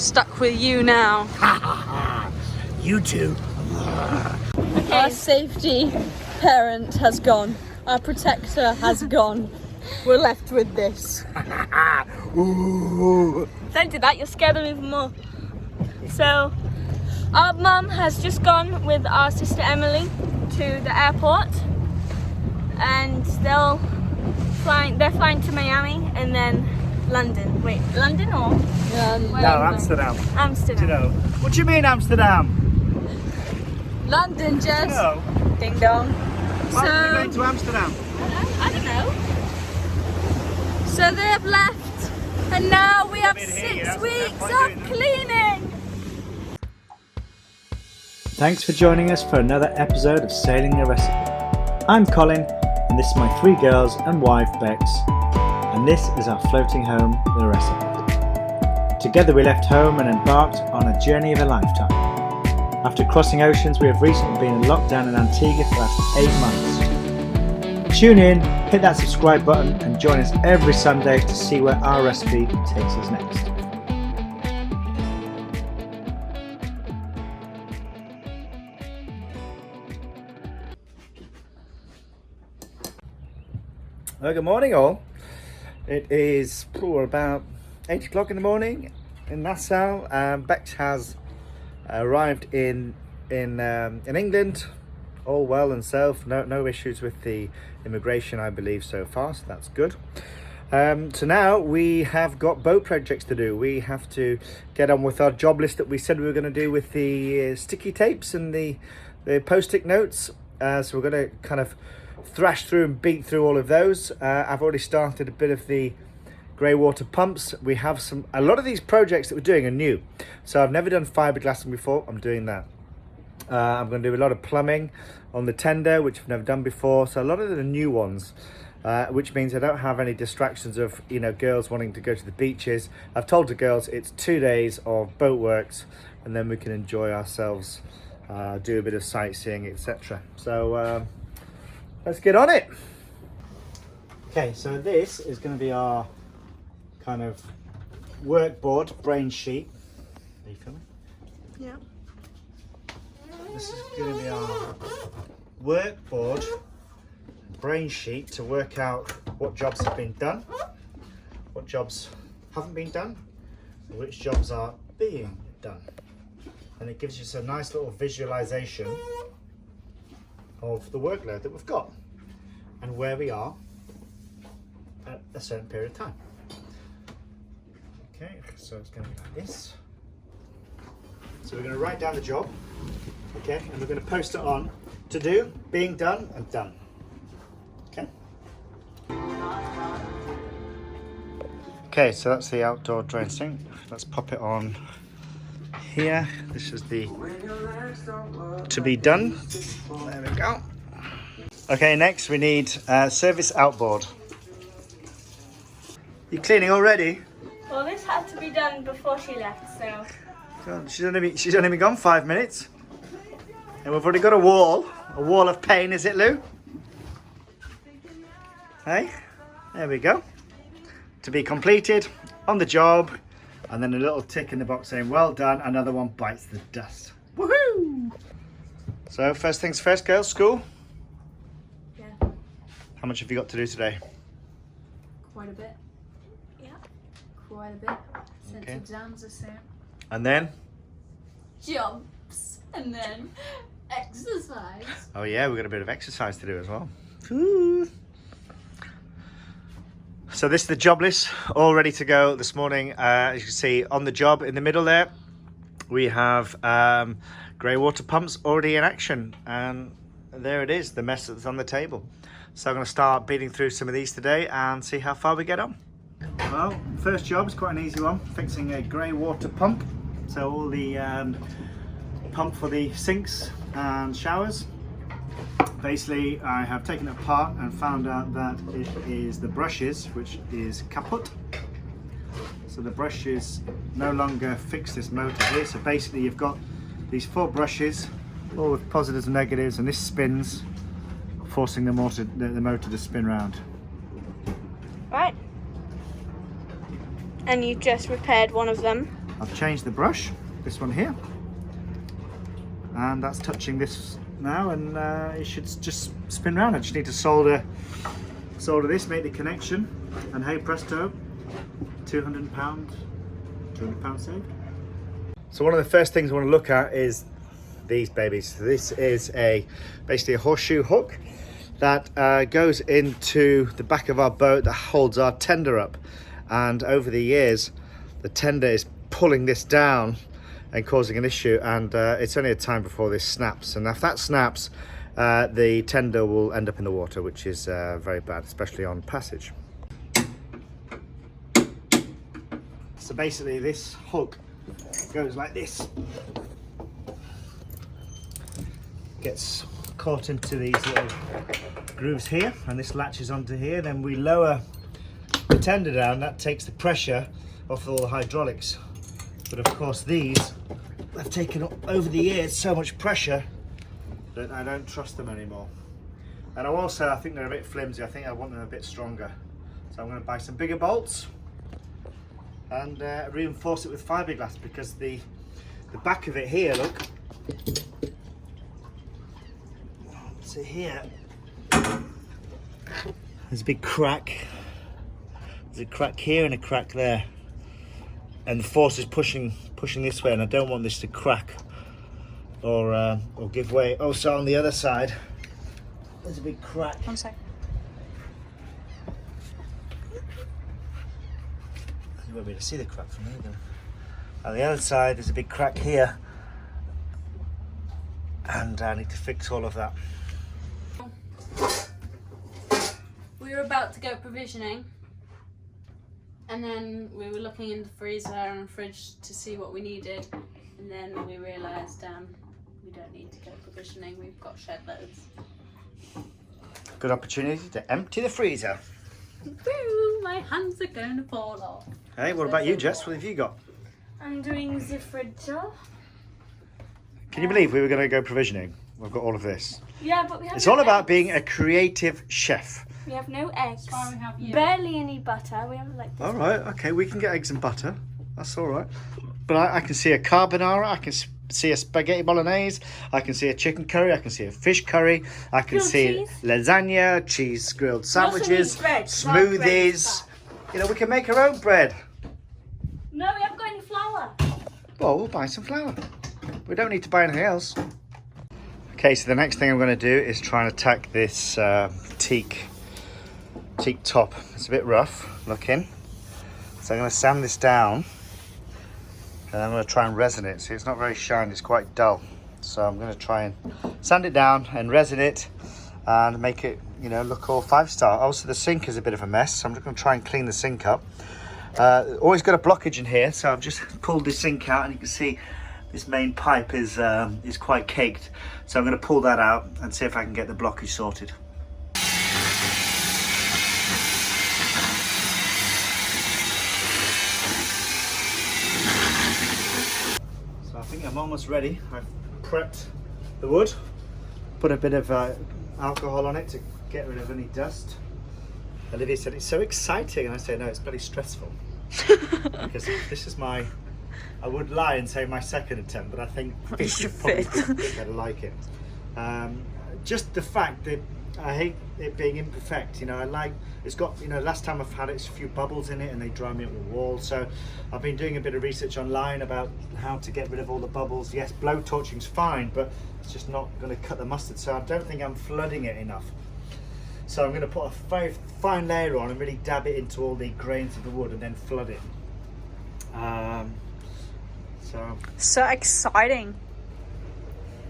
stuck with you now. You two. Our safety parent has gone. Our protector has gone. We're left with this. Ooh. Don't do that, you'll scare them even more. So, our mum has just gone with our sister Emily to the airport, and they're flying to Miami and then London. Wait, London or? No, Amsterdam. Amsterdam. Do you know? What do you mean Amsterdam? London, Jess. No. Ding dong. Why are you going to Amsterdam? I don't know. So they have left, and now we have been 6 here, yeah? weeks That's why of doing cleaning. Thanks for joining us for another episode of Sailing the Recipe. I'm Colin, and this is my 3 girls and wife Bex, and this is our floating home, the Recipe. Together we left home and embarked on a journey of a lifetime. After crossing oceans, we have recently been in lockdown in Antigua for the last 8 months. Tune in, hit that subscribe button, and join us every Sunday to see where our recipe takes us next. Well, good morning all. It is about 8 o'clock in the morning in Nassau. Bex has arrived in England, all well and safe. No issues with the immigration, I believe, so far, so that's good. So now we have got boat projects to do. We have to get on with our job list that we said we were going to do with the sticky tapes and the post-it notes. So we're going to kind of thrash through and beat through all of those. I've already started a bit of the grey water pumps. We have a lot of these projects that we're doing are new, so I've never done fiberglassing before. I'm doing that. I'm going to do a lot of plumbing on the tender, which I've never done before, so a lot of the new ones, which means I don't have any distractions of girls wanting to go to the beaches. I've told the girls it's 2 days of boat works, and then we can enjoy ourselves, do a bit of sightseeing, etc. So let's get on it. Okay, so this is going to be our kind of workboard, brain sheet. Are you filming? Yeah. This is going to be our workboard, brain sheet to work out what jobs have been done, what jobs haven't been done, and which jobs are being done. And it gives us a nice little visualization of the workload that we've got and where we are at a certain period of time. Okay, so it's going to be like this. So we're going to write down the job, okay, and we're going to post it on to do, being done, and done. Okay. Okay, so that's the outdoor drain sink. Let's pop it on here. This is the to be done. There we go. Okay, next we need service outboard. You cleaning already? Well, this had to be done before she left, so. God, she's only been gone 5 minutes, and we've already got a wall of pain, is it, Lou? Hey, there we go. To be completed, on the job, and then a little tick in the box saying well done. Another one bites the dust. Woohoo! So first things first, girls, school. Yeah. How much have you got to do today? Quite a bit. Yeah. Quite a bit. Since Okay. exams are soon. And then? Jumps and then exercise. Oh yeah, we've got a bit of exercise to do as well. Ooh. So this is the job list, all ready to go this morning. As you can see on the job in the middle there, we have grey water pumps already in action. And there it is, the mess that's on the table. So I'm going to start beating through some of these today and see how far we get on. Well, first job is quite an easy one, fixing a grey water pump. So all the pump for the sinks and showers. Basically, I have taken it apart and found out that it is the brushes, which is kaput. So the brushes no longer fix this motor here. So basically you've got these 4 brushes, all with positives and negatives, and this spins, forcing the motor to spin round. Right. And you just repaired one of them. I've changed the brush, this one here, and that's touching this now, and it should just spin round. I just need to solder this, make the connection, and hey presto, £200 saved. So one of the first things I want to look at is these babies. So this is basically a horseshoe hook that goes into the back of our boat that holds our tender up, and over the years the tender is pulling this down and causing an issue, and it's only a time before this snaps, and if that snaps, the tender will end up in the water, which is very bad, especially on passage. So basically this hook goes like this, gets caught into these little grooves here, and this latches onto here. Then we lower the tender down, that takes the pressure off all the hydraulics. But of course these have taken over the years so much pressure that I don't trust them anymore. And I think they're a bit flimsy. I think I want them a bit stronger. So I'm going to buy some bigger bolts and reinforce it with fiberglass, because the back of it here, look, so here there's a big crack. There's a crack here and a crack there, and the force is pushing this way, and I don't want this to crack or give way. Also on the other side there's a big crack. One sec. You won't be able to see the crack from here though. On the other side there's a big crack here, and I need to fix all of that. We were about to go provisioning, and then we were looking in the freezer and fridge to see what we needed, and then we realised we don't need to go provisioning, we've got shed loads. Good opportunity to empty the freezer. Woo, my hands are going to fall off. Hey, what about you, Jess? What have you got? I'm doing the fridge off. Can you believe we were going to go provisioning? We've got all of this. Yeah, but we have It's no all about eggs. being a creative chef. We have no eggs. Why we have you. Barely any butter. We have like this. All right, okay, we can get eggs and butter. That's all right. But I can see a carbonara, I can see a spaghetti bolognese, I can see a chicken curry, I can see a fish curry, I can Grilled see cheese. lasagna, cheese grilled We also sandwiches, need bread, not bread smoothies. and You know, we can make our own bread. No, we haven't got any flour. Well, we'll buy some flour. We don't need to buy anything else. Okay, so the next thing I'm going to do is try and attack this teak top. It's a bit rough looking. So I'm going to sand this down, and I'm going to try and resin it. See, it's not very shiny, it's quite dull. So I'm going to try and sand it down and resin it and make it, you know, look all 5-star. Also, the sink is a bit of a mess, so I'm just going to try and clean the sink up. Always got a blockage in here, so I've just pulled the sink out, and you can see this main pipe is quite caked. So I'm going to pull that out and see if I can get the blockage sorted. So I think I'm almost ready. I've prepped the wood, put a bit of alcohol on it to get rid of any dust. Olivia said it's so exciting, and I say no, it's very stressful. Because this is I would lie and say my second attempt, but I think this is probably better like it. Just the fact that I hate it being imperfect, you know, it's got, you know, last time I've had it's a few bubbles in it and they dry me up the wall, so I've been doing a bit of research online about how to get rid of all the bubbles. Yes, blow torching's fine, but it's just not going to cut the mustard, so I don't think I'm flooding it enough. So I'm going to put a very fine layer on and really dab it into all the grains of the wood and then flood it. So exciting.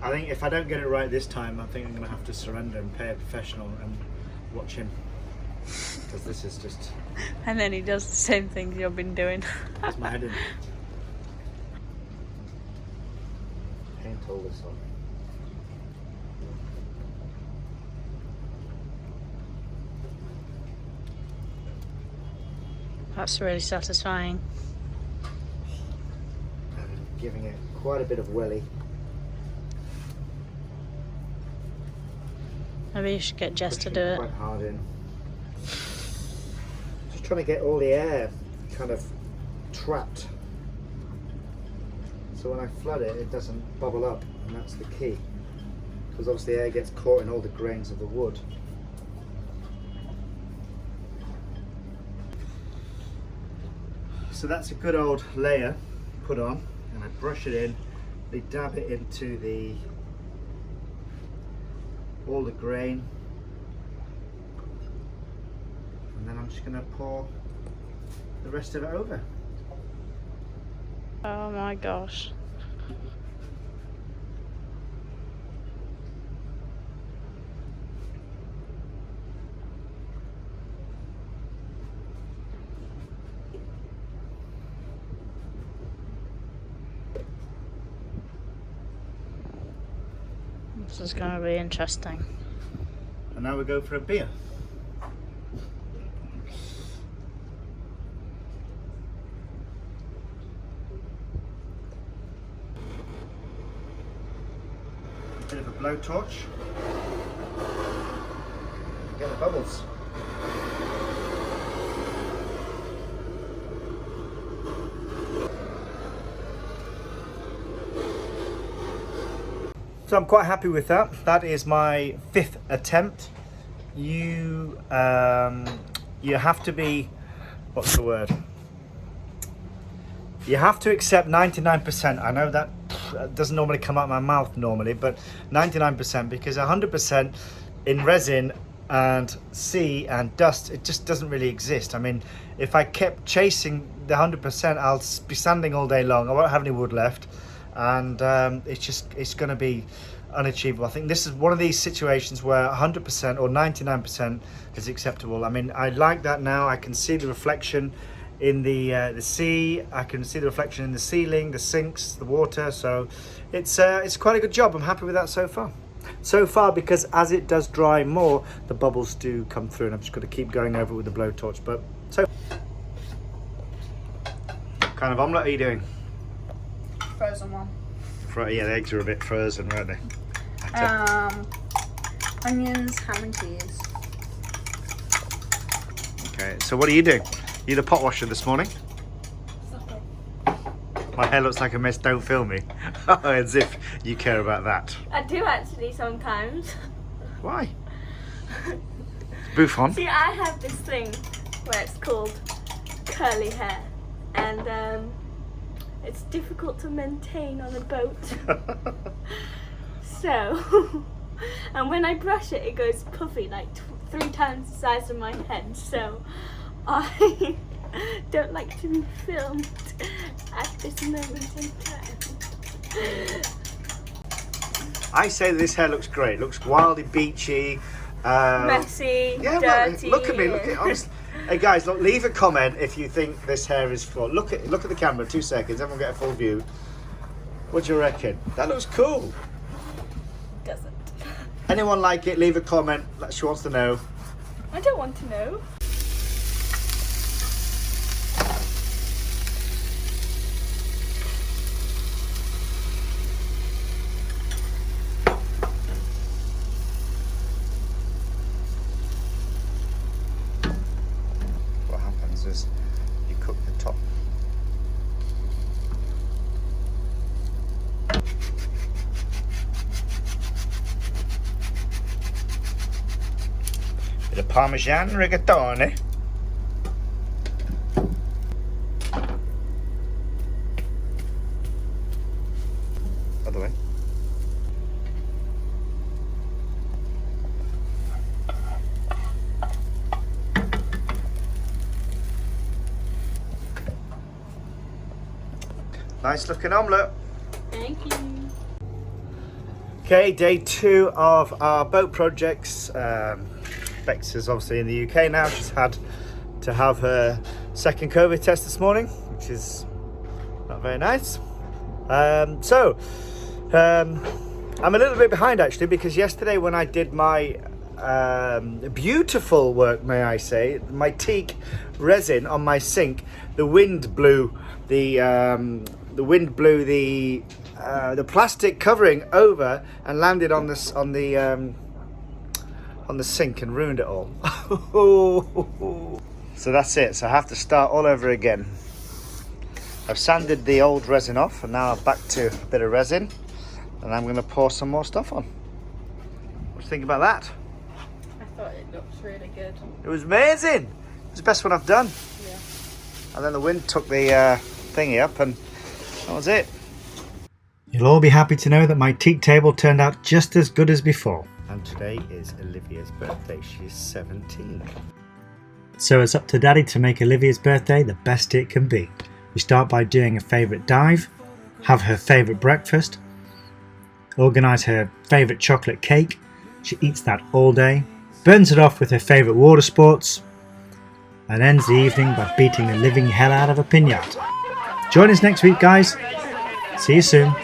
I think if I don't get it right this time, I think I'm going to have to surrender and pay a professional and watch him. Because this is just... And then he does the same thing you've been doing. It's my head in. Paint all this on. That's really satisfying. Giving it quite a bit of welly. Maybe you should get Jess to do it. Quite hard in. Just trying to get all the air kind of trapped so when I flood it, it doesn't bubble up, and that's the key. Because obviously air gets caught in all the grains of the wood. So that's a good old layer put on, and I brush it in, they dab it into all the grain, and then I'm just going to pour the rest of it over. Oh my gosh. This is going to be interesting. And now we go for a beer. Bit of a blowtorch. Get the bubbles. So I'm quite happy with that. That is my 5th attempt. You have to be, what's the word? You have to accept 99%. I know that doesn't normally come out of my mouth normally, but 99%, because 100% in resin and sea and dust, it just doesn't really exist. I mean, if I kept chasing the 100%, I'll be sanding all day long. I won't have any wood left, and it's going to be unachievable. I think this is one of these situations where 100% or 99% is acceptable. I mean, I like that now. I can see the reflection in the sea. I can see the reflection in the ceiling, the sinks, the water. So it's quite a good job. I'm happy with that so far. So far, because as it does dry more, the bubbles do come through, and I've just got to keep going over it with the blowtorch. But so, what kind of omelette are you doing? Frozen one. Yeah, the eggs are a bit frozen, weren't they? Onions, ham and cheese. Okay, so what are you doing? You the pot washer this morning? My hair looks like a mess, don't film me. As if you care about that. I do actually sometimes. Why? Bouffon. See, I have this thing where it's called curly hair, and it's difficult to maintain on a boat. So, and when I brush it, it goes puffy, like 3 times the size of my head. So, I don't like to be filmed at this moment in time. I say this hair looks great. Looks wildly beachy. Messy, yeah, dirty. Well, look at me. Look at honestly. Hey guys, look, leave a comment if you think this hair is full. Look at the camera. 2 seconds. Everyone get a full view. What do you reckon? That looks cool. Doesn't. Anyone like it? Leave a comment. She wants to know. I don't want to know. What happens is you cook the top. Bit of Parmesan rigatoni. Other way. Nice looking omelette. Thank you. Okay, day 2 of our boat projects. Bex is obviously in the UK now. She's had to have her second COVID test this morning, which is not very nice. I'm a little bit behind actually, because yesterday when I did my beautiful work, may I say, my teak resin on my sink, the wind blew the plastic covering over and landed on the sink and ruined it all. So that's it. So I have to start all over again. I've sanded the old resin off and now I'm back to a bit of resin and I'm going to pour some more stuff on. What do you think about that? I thought it looked really good. It was amazing. It was the best one I've done. Yeah. And then the wind took the thingy up and that was it. You'll all be happy to know that my teak table turned out just as good as before. And today is Olivia's birthday. She's 17. So it's up to Daddy to make Olivia's birthday the best it can be. We start by doing a favourite dive, have her favourite breakfast, organise her favourite chocolate cake. She eats that all day, burns it off with her favourite water sports, and ends the evening by beating the living hell out of a piñata. Join us next week, guys. See you soon.